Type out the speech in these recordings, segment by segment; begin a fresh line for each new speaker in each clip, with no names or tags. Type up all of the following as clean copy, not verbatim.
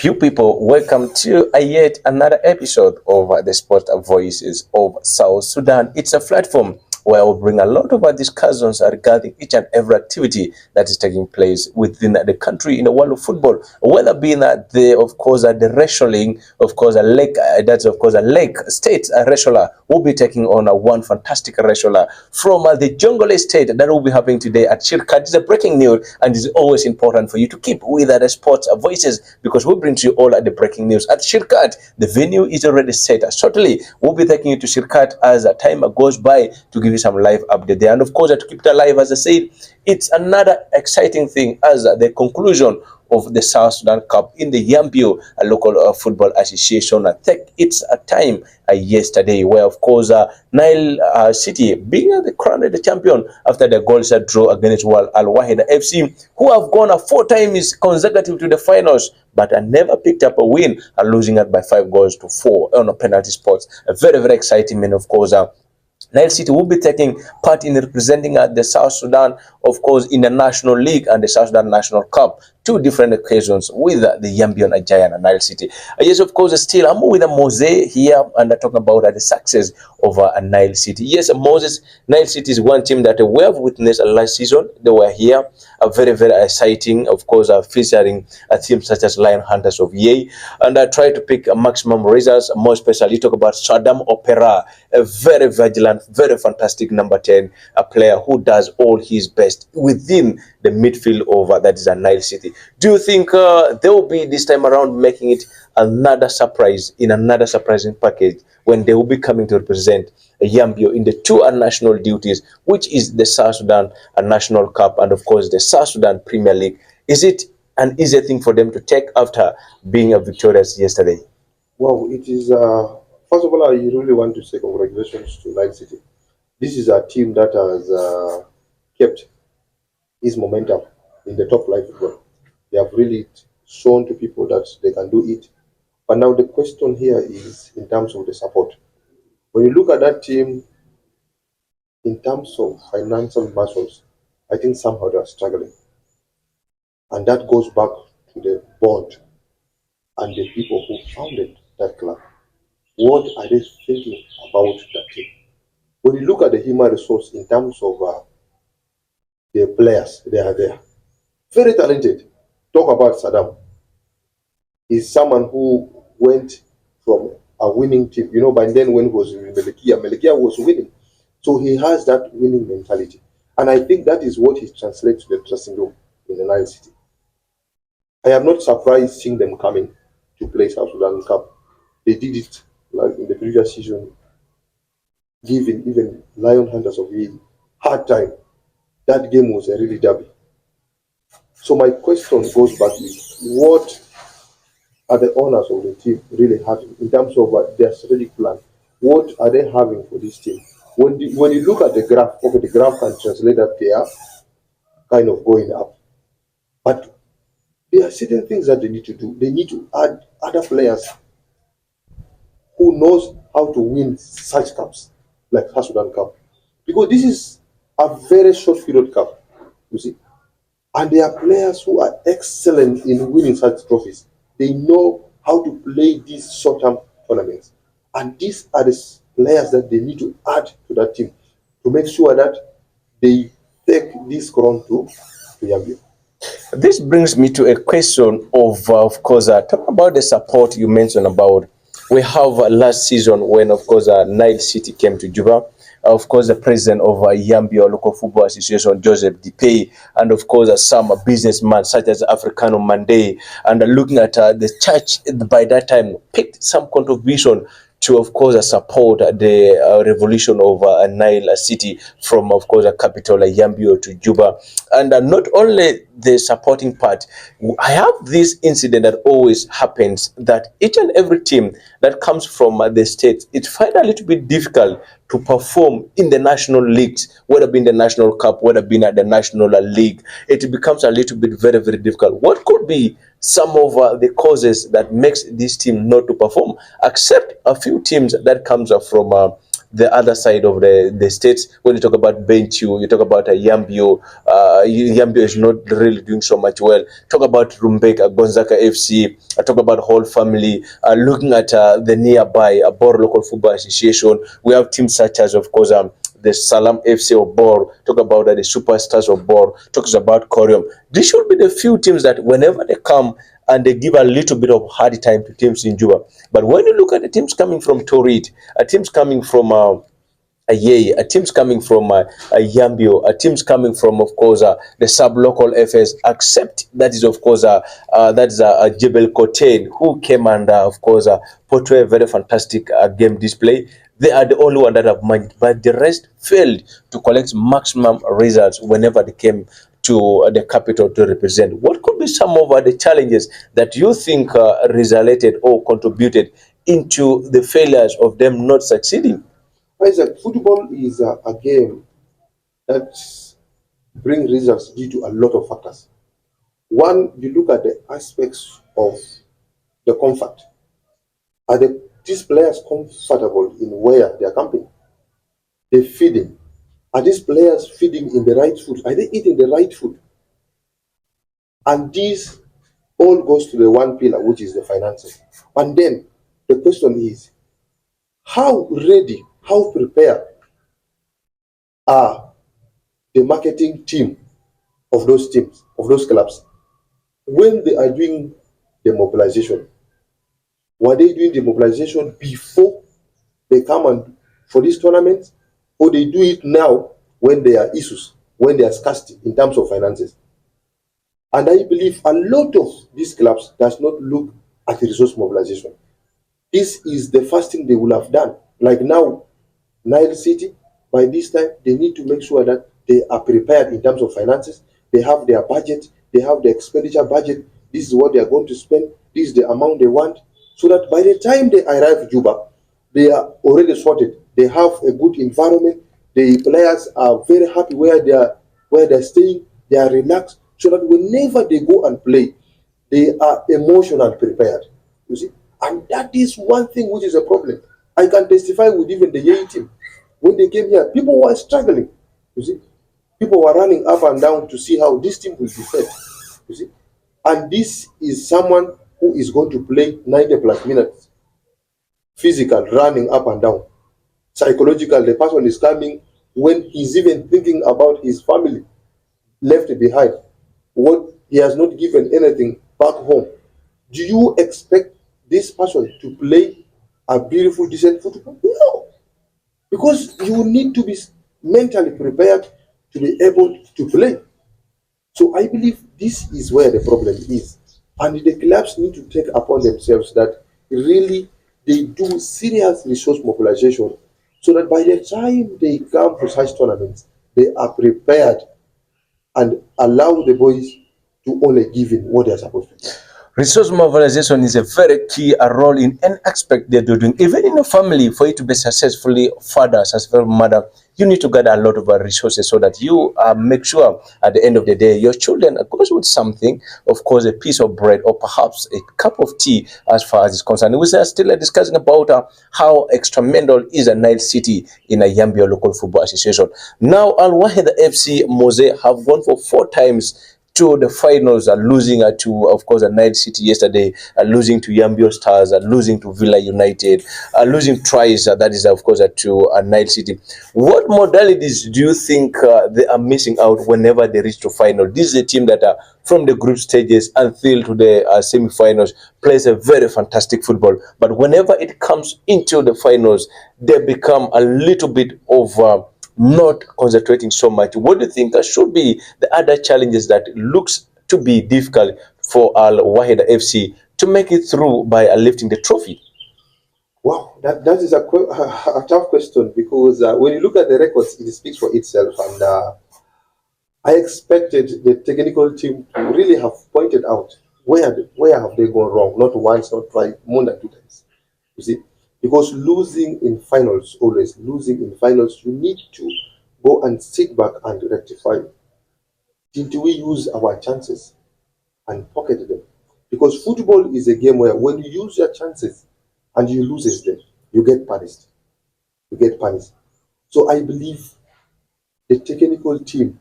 You people, welcome to yet another episode of the Sport Voices of South Sudan. It's a platform where we'll bring a lot of our discussions regarding each and every activity that is taking place within the country in the world of football. Whether being the wrestling, of course, a leg, that's of course a leg state wrestler will be taking on one fantastic wrestler from the jungle state that will be happening today at Shirkat. It's a breaking news, and it's always important for you to keep with the sports voices because we bring to you all the breaking news at Shirkat. The venue is already set. Shortly, we'll be taking you to Shirkat as time goes by to give you some live update there. And of course, to keep it alive, as I said, it's another exciting thing as the conclusion of the South Sudan Cup in the Yambio local football association. I think it's a time yesterday where, of course, Nile City being the crowned the champion after the goals draw against Wahida Fc, who have gone 4 times consecutive to the finals, but never picked up a win, losing it by 5 goals to 4 on a penalty spots. A very, very exciting, and of course, Nile City will be taking part in representing the South Sudan, of course, in the National League and the South Sudan National Cup. 2 different occasions with the Yambion Giant and Nile City. Yes, of course, still I'm with Moses here and talking about the success of Nile City. Yes, Moses, Nile City is one team that we have witnessed last season. They were here, very, very exciting, of course, featuring teams such as Lion Hunters of Yei. And I try to pick maximum results, more especially talk about Saddam Opera, a very vigilant, very fantastic number 10, a player who does all his best within the midfield of that is a Nile City. Do you think they will be this time around making it another surprise in another surprising package when they will be coming to represent Yambio in the 2 national duties, which is the South Sudan National Cup and of course the South Sudan Premier League? Is it an easy thing for them to take after being victorious yesterday?
Well, it is. First of all, I really want to say congratulations to Nile City. This is a team that has kept its momentum in the top flight football. They have really shown to people that they can do it. But now the question here is in terms of the support. When you look at that team in terms of financial muscles, I think somehow they are struggling. And that goes back to the board and the people who founded that club. What are they thinking about that team? When you look at the human resource in terms of the players, they are there. Very talented. Talk about Saddam. He's someone who went from a winning team. You know, by then when he was in Melekia was winning. So he has that winning mentality. And I think that is what he translates to the dressing room in the Nile City. I am not surprised seeing them coming to play South Sudan Cup. They did it like in the previous season, giving even Lion Hunters of Yale hard time. That game was a really derby. So my question goes back to what are the owners of the team really having in terms of their strategic plan? What are they having for this team? When you look at the graph, okay, the graph can translate that they are kind of going up. But there are certain things that they need to do. They need to add other players who knows how to win such cups like South Sudan Cup. Because this is a very short period cup, you see. And there are players who are excellent in winning such trophies. They know how to play these short-term tournaments. And these are the players that they need to add to that team to make sure that they take this crown to Yambio.
This brings me to a question of course, talk about the support you mentioned about. We have last season when, of course, Nile City came to Juba. Of course, the president of Yambio Local Football Association, Joseph Dipei, and of course, some businessmen such as Africano Mande, and looking at the church by that time picked some contribution to, of course, support the revolution of Nile City from, of course, a capital Yambio to Juba. And not only the supporting part, I have this incident that always happens that each and every team that comes from the state, it finds a little bit difficult to perform in the national leagues, whether it be in the national cup, whether it be at the national league. It becomes a little bit very, very difficult. What could be some of the causes that makes this team not to perform, except a few teams that comes from the other side of the states. When you talk about Bentiu, you talk about Yambio. Yambio is not really doing so much well. Talk about Rumbeka, Gonzaga FC. I talk about whole family. Looking at the nearby Bor Local Football Association, we have teams such as, of course, the Salam FC of Bor, talk about the Superstars of Bor, talks about Corium. These should be the few teams that whenever they come and they give a little bit of hard time to teams in Juba. But when you look at the teams coming from Torit, teams coming from teams coming from Yambio, teams coming from, of course, the sub-local FS, except that is, of course, that's Jebel Kotain, who came and, of course, portray a very fantastic game display. They are the only one that have managed, but the rest failed to collect maximum results whenever they came to the capital to represent. What could be some of the challenges that you think resulted or contributed into the failures of them not succeeding?
Isaac, football is a game that brings results due to a lot of factors. One, you look at the aspects of the comfort. Are these players comfortable in where they are camping? They feeding. Are these players feeding in the right food? Are they eating the right food? And this all goes to the one pillar, which is the finances. And then the question is, how ready, how prepared are the marketing team of those teams, of those clubs, when they are doing the mobilization? Were they doing the mobilization before they come and for this tournament, or they do it now when there are issues, when there are scarcity in terms of finances? And I believe a lot of these clubs does not look at the resource mobilization. This is the first thing they will have done. Like now, Nile City, by this time, they need to make sure that they are prepared in terms of finances. They have their budget, they have the expenditure budget. This is what they are going to spend, this is the amount they want, so that by the time they arrive in Juba, they are already sorted. They have a good environment. The players are very happy where they're staying. They are relaxed, so that whenever they go and play, they are emotionally prepared. You see, and that is one thing which is a problem. I can testify with even the Yei team. When they came here, people were struggling. You see, people were running up and down to see how this team will be fed. You see, and this is someone who is going to play 90 plus minutes, physical, running up and down. Psychological, the person is coming when he's even thinking about his family left behind, what he has not given anything back home. Do you expect this person to play a beautiful, decent football? No, because you need to be mentally prepared to be able to play. So I believe this is where the problem is. And the clubs need to take upon themselves that really they do serious resource mobilization, so that by the time they come to such tournaments, they are prepared and allow the boys to only give in what they are supposed to do.
Resource mobilization is a very key role in any aspect they're doing. Even in a family, for you to be successfully father, successful mother, you need to gather a lot of resources so that you make sure at the end of the day your children goes with something, of course, a piece of bread or perhaps a cup of tea as far as it's concerned. We are still discussing about how instrumental is a Nile City in a Yambio local football association. Now, Al Wahida FC Mose have gone for 4 times to the finals, are losing to, of course, a Nile City yesterday, losing to Yambio Stars, losing to Villa United, losing twice, that is, of course, to Nile City. What modalities do you think they are missing out whenever they reach to final? This is a team that from the group stages until to the semi-finals plays a very fantastic football, but whenever it comes into the finals, they become a little bit of not concentrating so much. What do you think should be the other challenges that looks to be difficult for Al Wahida FC to make it through by lifting the trophy?
Wow, that is a tough question, because when you look at the records, it speaks for itself. And I expected the technical team to really have pointed out where have they gone wrong, not once, not twice, more than 2 times. You see, because losing in finals, always losing in finals, you need to go and sit back and rectify. Did we use our chances and pocket them? Because football is a game where when you use your chances and you lose them, you get punished. to get punished. So I believe the technical team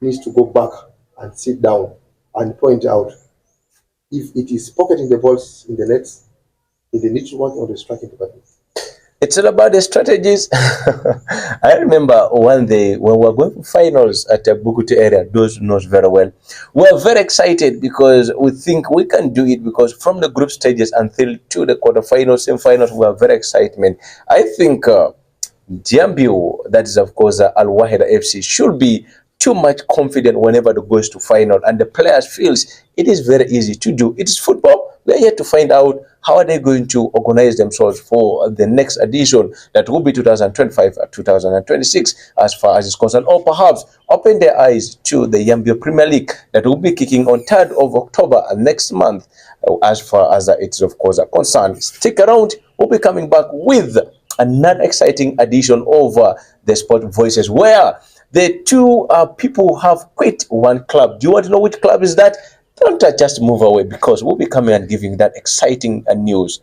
needs to go back and sit down and point out if it is pocketing the balls in the nets, if they need to work on the striking department.
It's all about the strategies. I remember one day when we were going for finals at the Bukutu area, those knows very well. We were very excited because we think we can do it, because from the group stages until to the quarterfinals, semifinals, we were very excitement. I think yambio, that is of course Al Wahida FC, should be too much confident whenever it goes to final, and the players feels it is very easy to do. It is football. We are here to find out how are they going to organize themselves for the next edition that will be 2025 or 2026 as far as is concerned, or perhaps open their eyes to the Yambio Premier League that will be kicking on 3rd of October next month. As far as it's of course concerned, stick around. We'll be coming back with another exciting edition of the Sport Voices, where the two people have quit one club. Do you want to know which club is that? Don't just move away, because we'll be coming and giving that exciting news